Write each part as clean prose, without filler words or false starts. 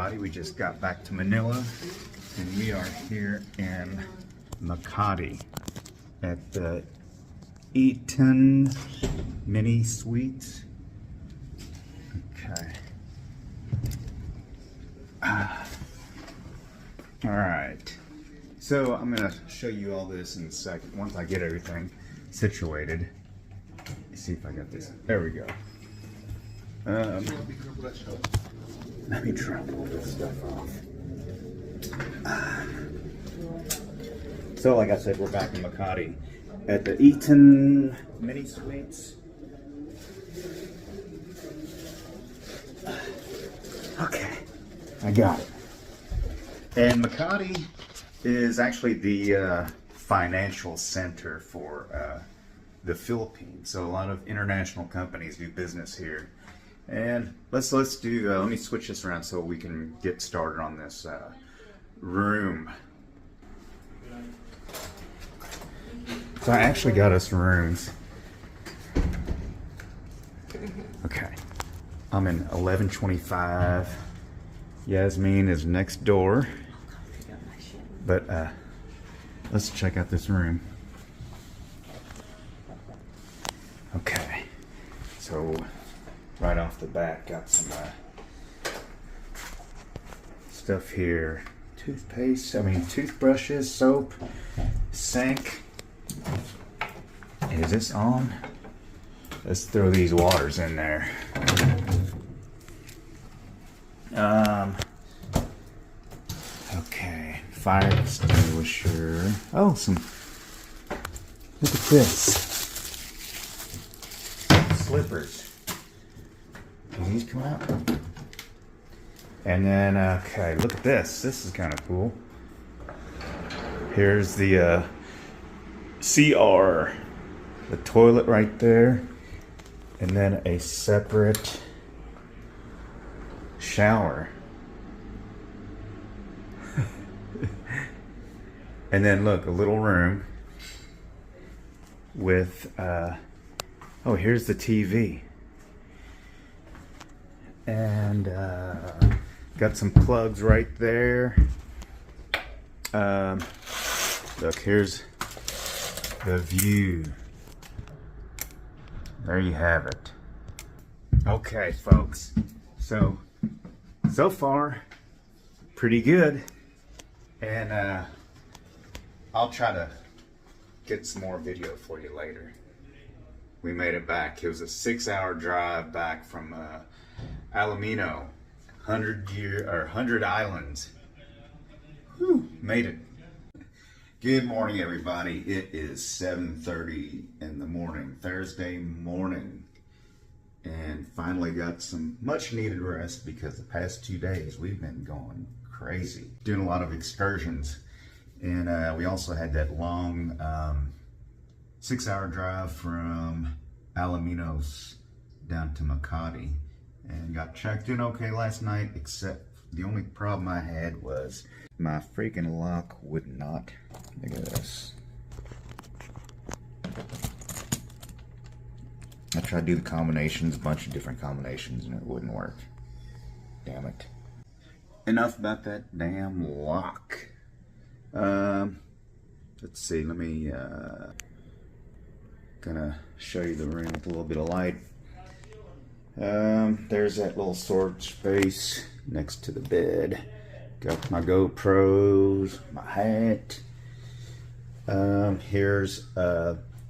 Makati. We just got back to Manila and we are here in Makati at the Eton Mini Suites. Okay. All right. So I'm gonna show you all this in a second once I get everything situated. Let's see if I got this. There we go. Let me try to pull this stuff off. So like I said, we're back in Makati at the Eton Mini Suites. Okay, I got it. And Makati is actually the financial center for the Philippines. So a lot of international companies do business here. And let's do, let me switch this around so we can get started on this room. So I actually got us rooms. Okay. I'm in 1125. Yasmin is next door. But let's check out this room. Okay. So right off the bat, got some stuff here. Toothbrushes, soap, sink. Is this on? Let's throw these waters in there. Okay, fire extinguisher. Oh, look at this. Slippers. Do these come out? And then, okay, look at this. This is kind of cool. Here's the CR. The toilet right there. And then a separate shower. And then look, a little room with, oh, here's the TV. And got some plugs right there. Look, here's the view. There you have it. Okay, folks. So far, pretty good. And I'll try to get some more video for you later. We made it back. It was a 6-hour drive back from Alumino, 100 islands. Whew, made it. Good morning, everybody. It is 7:30 in the morning, Thursday morning, and finally got some much needed rest because the past 2 days we've been going crazy, doing a lot of excursions, and we also had that long 6-hour drive from Alaminos down to Makati, and got checked in okay last night, except the only problem I had was my freaking lock would not. Look at this. I tried to do the combinations, a bunch of different combinations, and it wouldn't work. Damn it. Enough about that damn lock. Let's see, let me gonna show you the room with a little bit of light. There's that little storage space next to the bed. Got my GoPros, my hat. Here's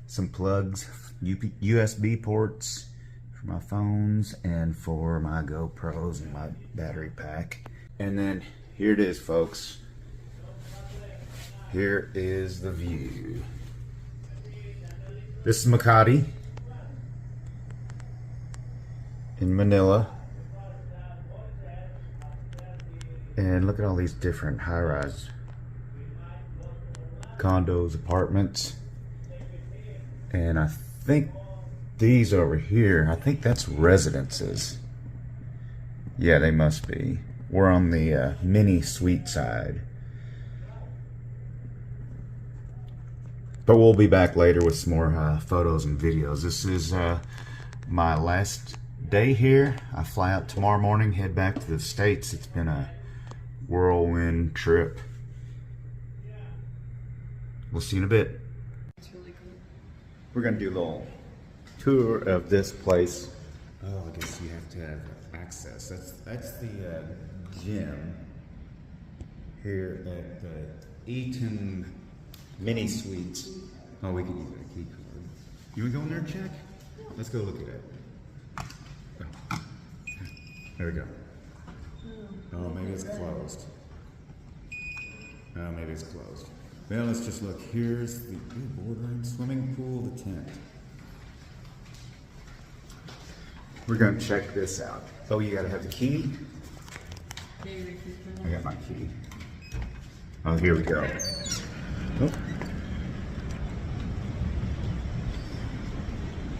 some plugs, USB ports for my phones and for my GoPros and my battery pack. And then here it is, folks. Here is the view. This is Makati in Manila. And look at all these different high-rise condos, apartments. And I think these over here, I think that's residences. Yeah, they must be. We're on the mini suite side. But we'll be back later with some more photos and videos. This is my last day here. I fly out tomorrow morning, head back to the States. It's been a whirlwind trip. We'll see you in a bit. It's really cool. We're gonna do a little tour of this place. Oh, I guess you have to have access. That's the gym here at the Eton Mini Suites. Oh, we could use a key card. You wanna go in there and check? Let's go look at it. Oh. There we go. Oh, maybe it's closed. Oh, maybe it's closed. Well, let's just look. Here's the boardroom, swimming pool, the tent. We're gonna check this out. Oh, you gotta have the key? I got my key. Oh, here we go. Oh.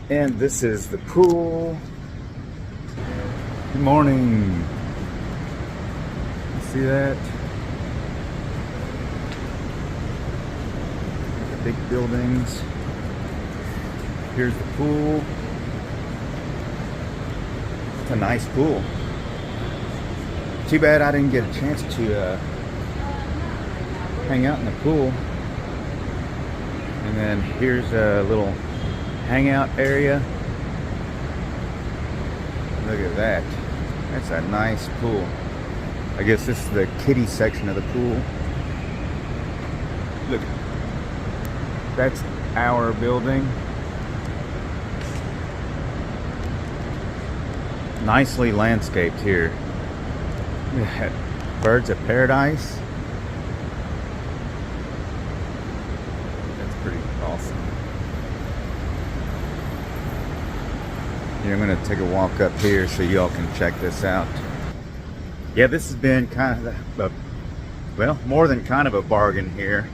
And this is the pool. Good morning. You see that? The big buildings. Here's the pool. It's a nice pool. Too bad I didn't get a chance to hang out in the pool. And then here's a little hangout area. Look at that. That's a nice pool. I guess this is the kiddie section of the pool. Look, that's our building. Nicely landscaped here. Birds of paradise. That's pretty awesome. Yeah, I'm gonna take a walk up here so y'all can check this out. Yeah, this has been kind of well, more than kind of a bargain here.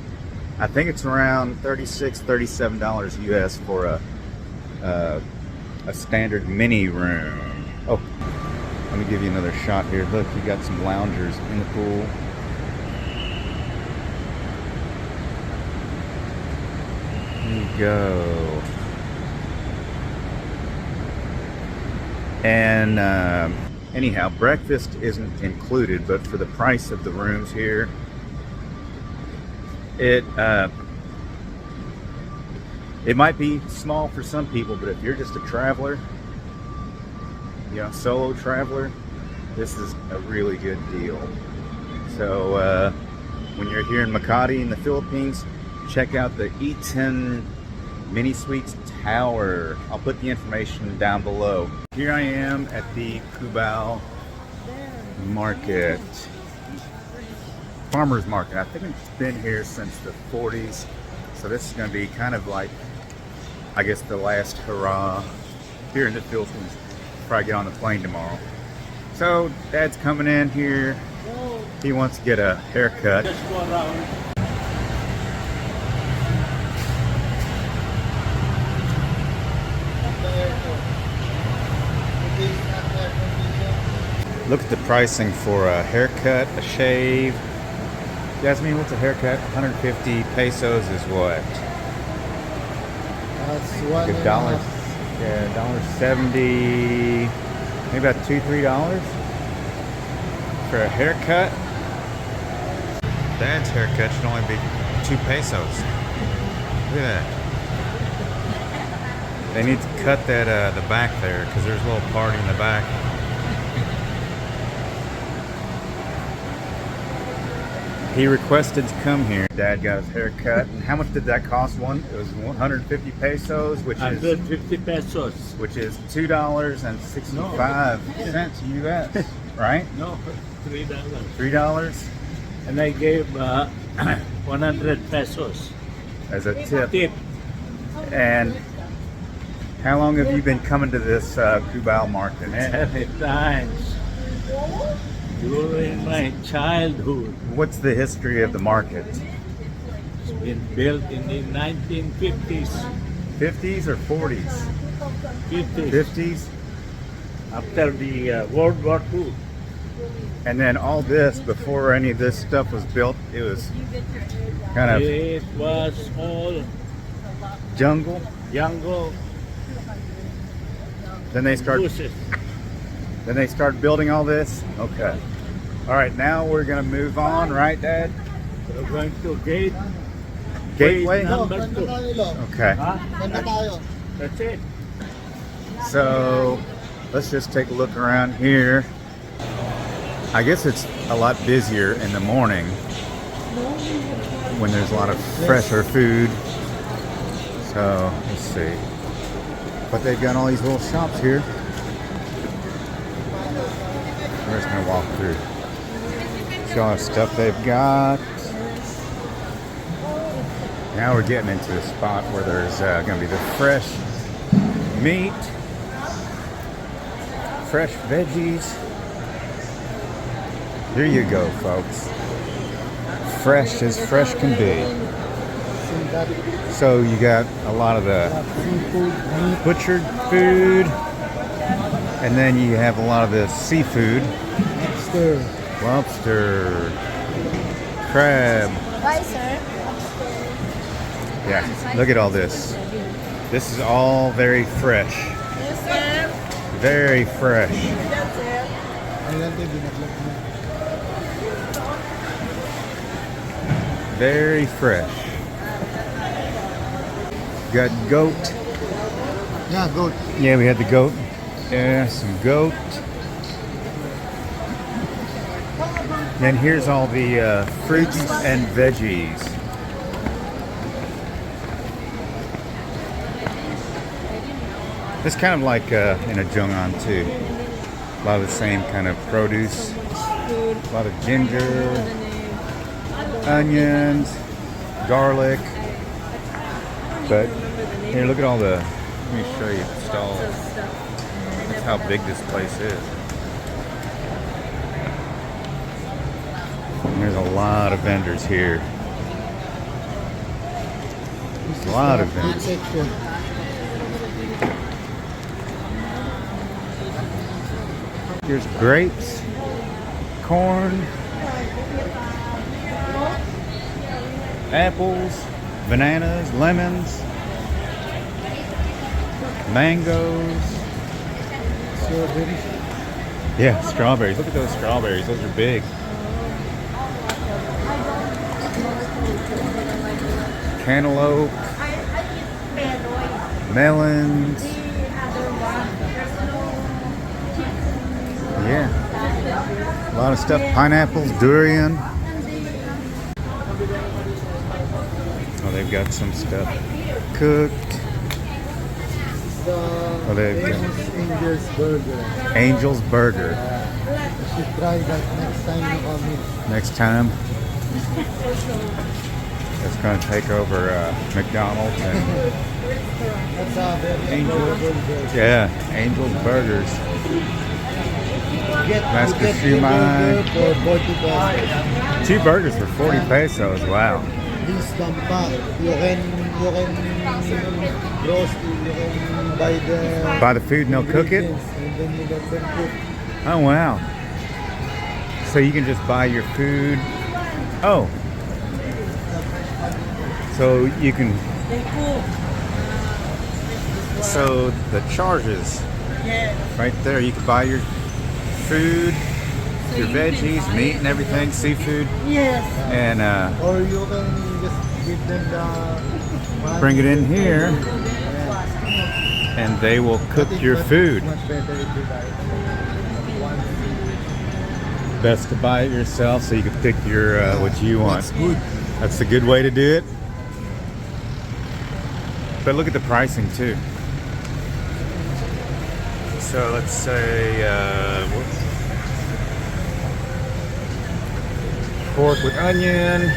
I think it's around $36, $37 US for a standard mini room. Oh, let me give you another shot here. Look, you got some loungers in the pool. There you go. And anyhow, breakfast isn't included, but for the price of the rooms here, it might be small for some people, but if you're just a traveler, you know, solo traveler, this is a really good deal. So when you're here in Makati in the Philippines, check out the Eton Mini Suites Tower. I'll put the information down below. Here I am at the Cubao Market. Farmer's Market. I think it's been here since the 40s. So this is going to be kind of like, I guess, the last hurrah here in the Philippines. Probably get on the plane tomorrow. So Dad's coming in here. He wants to get a haircut. Just go around. Look at the pricing for a haircut, a shave. Jasmine, what's a haircut? 150 pesos is what? That's Like one a dollar. Yeah, $1.70, maybe about $2-3 for a haircut. Dad's haircut should only be 2 pesos. Look at that. They need to cut that the back there because there's a little party in the back. He requested to come here. Dad got his hair cut. And how much did that cost one? It was 150 pesos, which is 150 pesos. which is $2.65 US, right? No, $3. $3 And I gave 100 pesos. as a tip. Tip. And how long have you been coming to this Cubao Market? Many times. During my childhood. What's the history of the market? It's been built in the 1950s. 50s or 40s? 50s. 50s? After the World War II. And then all this, before any of this stuff was built, it was kind of It was all jungle. jungle. Then they started building all this. Okay. All right, now we're gonna move on, right, Dad? We're going to gate. Gateway? Number Ganda 2. tayo, Lo. Okay. Huh? Ganda tayo. That's it. So let's just take a look around here. I guess it's a lot busier in the morning when there's a lot of fresher food. So let's see. But they've got all these little shops here. We're just gonna walk through. See all the stuff they've got. Now we're getting into a spot where there's gonna be the fresh meat, fresh veggies. Here you go, folks. Fresh as fresh can be. So you got a lot of the butchered food, and then you have a lot of the seafood. Lobster, crab. Bye, sir. Yeah, look at all this. This is all very fresh. Yes, sir. Very fresh. Yes, sir. Very fresh. Got goat. Yeah, good. Yeah, we had the goat. Yeah, some goat. Then here's all the fruits and veggies. It's kind of like in a Jung'an too. A lot of the same kind of produce. A lot of ginger, onions, garlic. But here, look at all the. Let me show you the stalls. That's how big this place is. And there's a lot of vendors here. A lot of vendors. Section. Here's grapes, corn, apples, bananas, lemons, mangoes. Strawberry. Yeah, strawberries. Look at those strawberries. Those are big. Cantaloupe, melons. Yeah, a lot of stuff. Pineapples, durian. Oh, they've got some stuff cooked. Oh, they've got Angel's Burger. Angel's Burger. You should try that next time you come in. Next time, it's going to take over McDonald's and That's a very Angel. affordable burger. yeah, Angel's Burgers. Master You get the Shumai. burger for 40 pesos. 2 burgers for 40 pesos. Wow. This dampa, you can roast, you can buy the Food and they'll cook it. ingredients and then you let them cook. Oh wow. So you can just buy your food. Oh. So you can. So the charges right there. You can buy your food, your veggies, meat and everything, seafood, Yes. and Or you can just give them the bring it in here, and they will cook your food. Much better if you buy one. Best to buy it yourself so you can pick your what you want. That's good. That's a good way to do it. But look at the pricing too. So let's say pork with onion.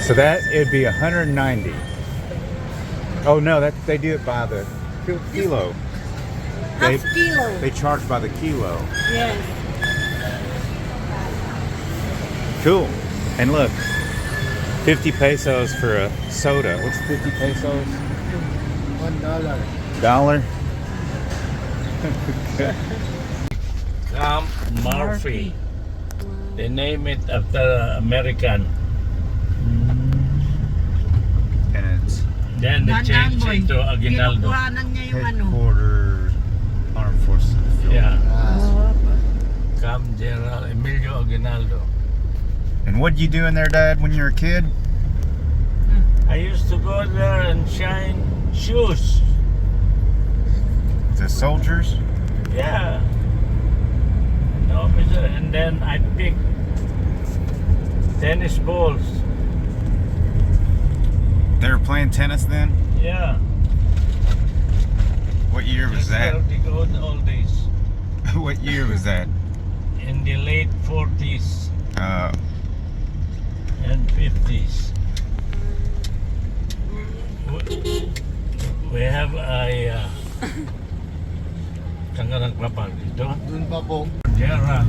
So that it'd be 190. Oh no, that they do it by the kilo. They, Half kilo. they charge by the kilo. Yes. Cool. And look, 50 pesos for a soda. What's 50 pesos? $1. Dollar? Murphy. They name it after American. And it's Then they change it to Aguinaldo. Kinukuhanan niya yung ano. headquarters, Armed Forces of the Philippines. Yeah. Cam General Emilio Aguinaldo. And what'd you do in there, Dad, when you were a kid? I used to go there and shine shoes. The soldiers? Yeah. No, and then I pick tennis balls. They were playing tennis then? Yeah. What year was that? The good old days. What year was that? In the late 40s and 50s. We have a saan ka nagpapag dito? Doon pa po. Jera.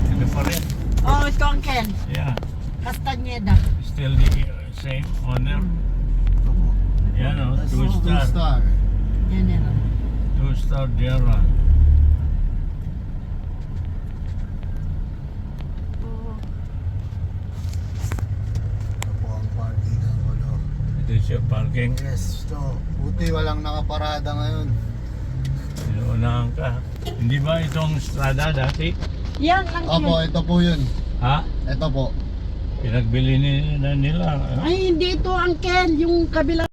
Ito pa rin. Oh, ito ang Ken. Yeah. Castañeda. Still the same owner. Ito po. Yan o, That's 2-star. star. Yan yan. 2-star Jera. Ito po ang parking ng ano. Ito siya parking. Yes, ito. Buti walang nakaparada ngayon. Inuunahan ka. Hindi ba itong strada dati? Yan ang Ken. Opo, ito po yun. Ha? Ito po. Pinagbili nila. Ay, hindi ito ang Ken. Yung kabila.